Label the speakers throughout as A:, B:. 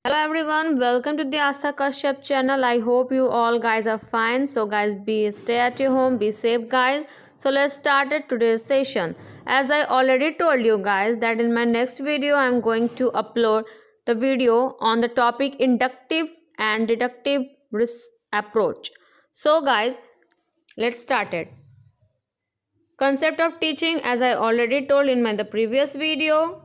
A: Hello everyone, welcome to the Astha Kashyap channel. I hope you all guys are fine. So guys, stay at your home, be safe guys. So let's start today's session. As I already told you guys that in my next video I am going to upload the video on the topic inductive and deductive approach. So guys, let's start it. Concept of teaching, as I already told in the previous video.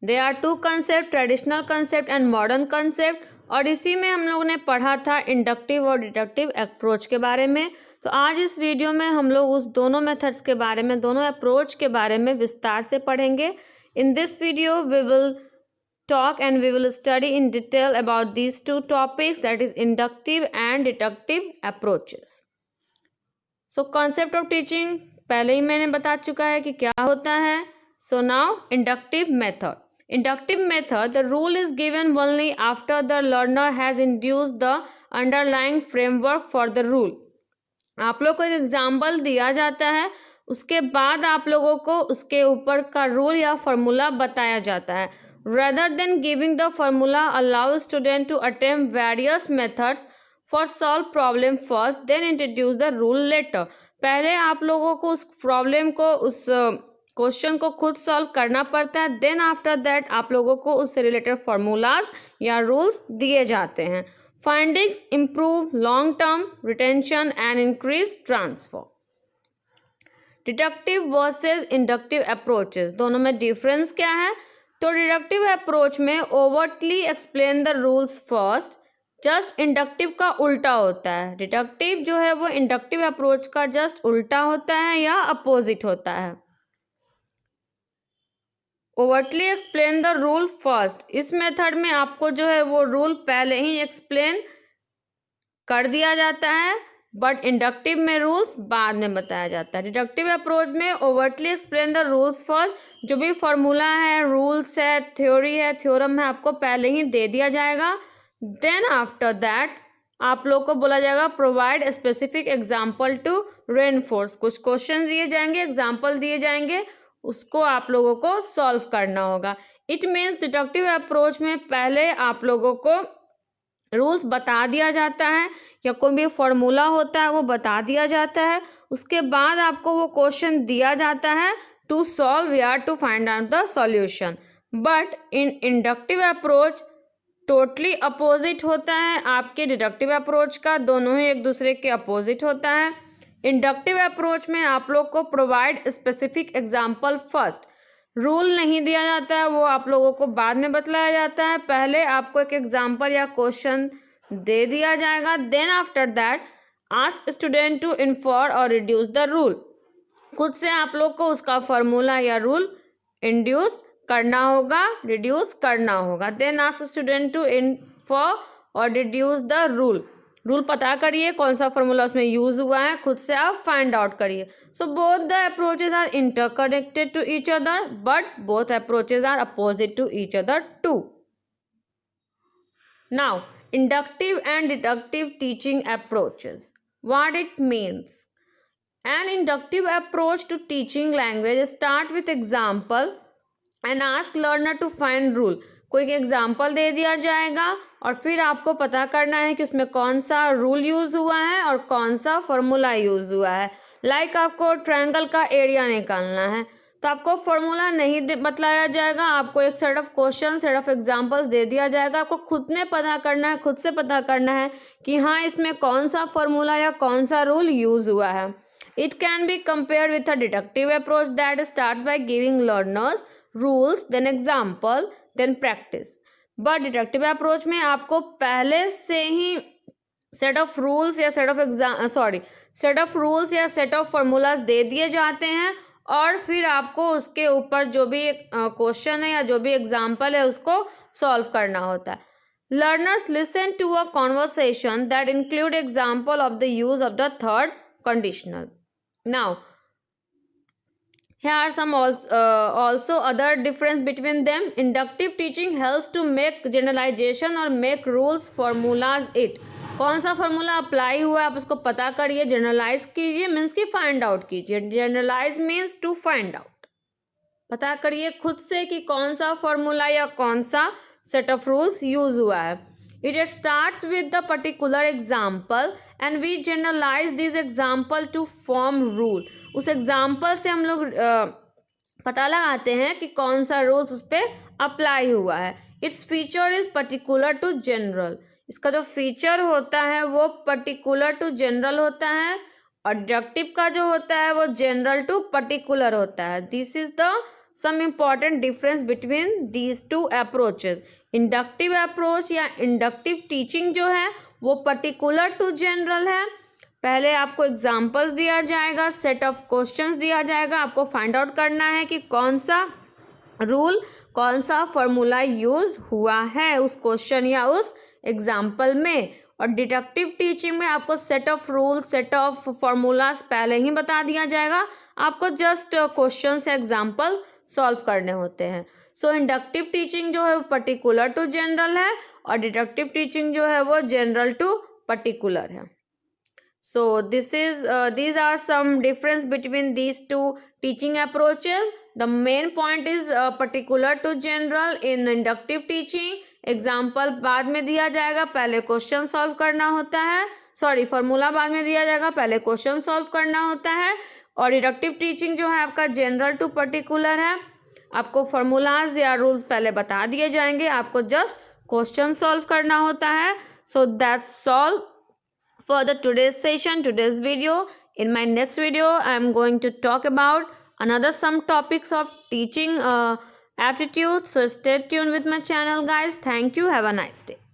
A: There are two concept, traditional concept and modern concept, और इसी में हम लोगों ने पढ़ा था inductive और deductive approach के बारे में। तो आज इस वीडियो में हम लोग उस दोनों मेथड्स के बारे में, दोनों अप्रोच के बारे में विस्तार से पढ़ेंगे। In this video we will talk and we will study in detail about these two topics, that is inductive and deductive approaches. So concept of teaching पहले ही मैंने बता चुका है कि क्या होता है. So now inductive method. Inductive method, the rule is given only after the learner has induced the underlying framework for the rule. आप लोग को एक एग्जाम्पल दिया जाता है, उसके बाद आप लोगों को उसके ऊपर का रूल या फॉर्मूला बताया जाता है. Rather than giving the formula, allow student to attempt various methods for solve problem first, then introduce the rule later. पहले आप लोगों को उस प्रॉब्लम को, उस क्वेश्चन को खुद सॉल्व करना पड़ता है. देन आफ्टर दैट आप लोगों को उससे रिलेटेड फार्मूलाज या रूल्स दिए जाते हैं. Findings improve long term retention and increase transfer. Deductive versus inductive approaches, दोनों में डिफरेंस क्या है? तो डिडक्टिव अप्रोच में overtly explain the rules first, just inductive का उल्टा होता है. डिडक्टिव जो है वो इंडक्टिव अप्रोच का जस्ट उल्टा होता है या अपोजिट होता है. Overtly explain the rule first, इस मेथड में आपको जो है वो रूल पहले ही एक्सप्लेन कर दिया जाता है, बट इंडक्टिव में रूल्स बाद में बताया जाता है. डिडक्टिव अप्रोच में overtly explain the rules first, जो भी फॉर्मूला है, रूल्स है, थ्योरी है, थ्योरम है, आपको पहले ही दे दिया जाएगा. देन आफ्टर दैट आप लोग को बोला जाएगा provide specific example to reinforce. कुछ क्वेश्चन दिए जाएंगे, एग्जाम्पल दिए जाएंगे, उसको आप लोगों को सॉल्व करना होगा. इट मीन्स डिडक्टिव अप्रोच में पहले आप लोगों को रूल्स बता दिया जाता है या कोई भी फॉर्मूला होता है वो बता दिया जाता है, उसके बाद आपको वो क्वेश्चन दिया जाता है टू सॉल्व या to find out the solution. But in inductive approach totally opposite होता है आपके डिडक्टिव अप्रोच का, दोनों ही एक दूसरे के अपोजिट होता है. इंडक्टिव अप्रोच में आप लोग को provide specific example first, rule नहीं दिया जाता है, वो आप लोगों को बाद में बतलाया जाता है. पहले आपको एक एग्जाम्पल या क्वेश्चन दे दिया जाएगा. Then after that ask student to infer or reduce the rule. खुद से आप लोग को उसका फॉर्मूला या रूल इंड्यूस करना होगा, रिड्यूस करना होगा. Then ask student to infer or reduce the rule. Rule पता करिए कौन सा फॉर्मूला उसमें यूज हुआ है, खुद से आप फाइंड आउट करिए. So both the approaches are interconnected to each other, but both approaches are opposite to each other too. Now inductive and deductive teaching approaches. What it means? An inductive approach to teaching language start with example and ask learner to find rule. कोई example दे दिया जाएगा और फिर आपको पता करना है कि उसमें कौन सा रूल यूज़ हुआ है और कौन सा फॉर्मूला यूज़ हुआ है. लाइक आपको ट्रायंगल का एरिया निकालना है तो आपको फॉर्मूला नहीं बतलाया जाएगा, आपको एक set of question, set of examples दे दिया जाएगा. आपको खुद ने पता करना है, खुद से पता करना है कि हाँ इसमें कौन सा फॉर्मूला या कौन सा रूल यूज़ हुआ है. It can be compare with a deductive approach that starts by giving learners rules, then example, then practice. But deductive approach में आपको पहले से ही सेट ऑफ रूल्स या सेट ऑफ रूल्स या सेट ऑफ फॉर्मूलाज दे दिए जाते हैं और फिर आपको उसके ऊपर जो भी क्वेश्चन है या जो भी एग्जाम्पल है उसको सॉल्व करना होता है. Learners listen to a conversation that include example of the use of the third conditional. Now here are some also other difference between them. Inductive teaching helps to make generalization or make rules formulas. it कौन सा formula apply हुआ है आप उसको पता करिए, generalise कीजिए, means की फाइंड आउट कीजिए. Generalize means to find out. पता करिए खुद से कि कौन सा फॉर्मूला या कौन सा सेट ऑफ रूल्स यूज हुआ है. It starts with the particular example and we generalize this example to form rule. उस एग्जाम्पल से हम लोग पता लगाते हैं कि कौन सा रूल्स उस पर अप्लाई हुआ है. Its feature is particular to general. इसका जो फीचर होता है वो पर्टिकुलर टू जनरल होता है और डिडक्टिव का जो होता है वो जनरल टू पर्टिकुलर होता है. This is the some important difference between these two approaches. Inductive approach या इंडक्टिव टीचिंग जो है वो पर्टिकुलर टू जनरल है. पहले आपको एग्जाम्पल्स दिया जाएगा, सेट ऑफ क्वेश्चंस दिया जाएगा, आपको फाइंड आउट करना है कि कौन सा रूल, कौन सा फॉर्मूला यूज हुआ है उस क्वेश्चन या उस एग्जाम्पल में. और डिडक्टिव टीचिंग में आपको set of rule, set of formulas पहले ही बता दिया जाएगा, आपको जस्ट क्वेश्चन से एग्जाम्पल सॉल्व करने होते हैं. सो इंडक्टिव टीचिंग जो है वो पर्टिकुलर टू जनरल है और डिडक्टिव टीचिंग जो है वो जनरल टू पर्टिकुलर है. So these are some difference between these two teaching approaches. The main point is particular to general in inductive teaching. Example बाद में दिया जाएगा, पहले क्वेश्चन सॉल्व करना होता है. सॉरी, फॉर्मूला बाद में दिया जाएगा, पहले क्वेश्चन सॉल्व करना होता है. और डिडक्टिव टीचिंग जो है आपका जनरल टू पर्टिकुलर है. आपको फॉर्मूलाज या रूल्स पहले बता दिए जाएंगे, आपको जस्ट क्वेश्चन सॉल्व करना होता है. So that's all for the today's session, today's video. In my next video I am going to talk about another some topics of teaching aptitude. So stay tuned with my channel guys. Thank you. Have a nice day.